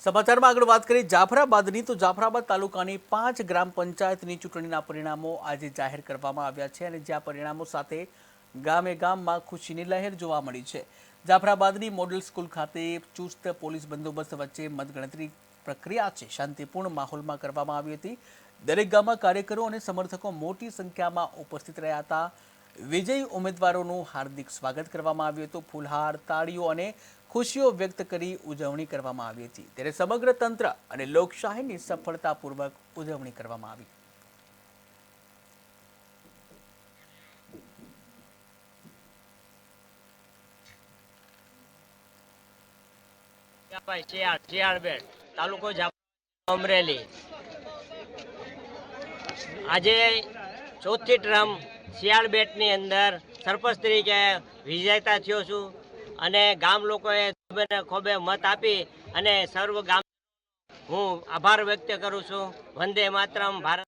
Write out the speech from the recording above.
સમાચારમાં આગળ વાત કરીએ જાફરાબાદની તો જાફરાબાદ તાલુકાની 5 ગ્રામ પંચાયતની ચૂંટણીના પરિણામો આજે જાહેર કરવામાં આવ્યા છે અને જ્યાં પરિણામો સાથે ગામે ગામમાં ખુશીની લહેર જોવા મળી છે। જાફરાબાદની મોડલ સ્કૂલ ખાતે ચુસ્ત પોલીસ બંદોબસ્ત વચ્ચે મતગણતરી પ્રક્રિયા છે શાંતિપૂર્ણ માહોલમાં કરવામાં આવી હતી। દરેક ગામમાં કાર્યકરો અને સમર્થકો મોટી સંખ્યામાં ઉપસ્થિત રહ્યા હતા। વિજયી ઉમેદવારોનું હાર્દિક સ્વાગત કરવામાં આવ્યું હતું। ફૂલહાર, તાળીઓ અને ખુશીઓ વ્યક્ત કરી ઉજવણી કરવામાં આવી હતી। ત્યારે સમગ્ર તંત્ર અને લોકશાહીની સફળતાપૂર્વક ઉજવણી કરવામાં આવી। તાલુકો અમરેલી આજે ચોથી ટર્મ શિયાળબેટની અંદર સરપંચ તરીકે વિજેતા થયો છું અને ગામ લોકોએ ખોબે મત આપી અને સર્વ ગામ હું આભાર વ્યક્ત કરું છું। વંદે માતરમ, ભારત।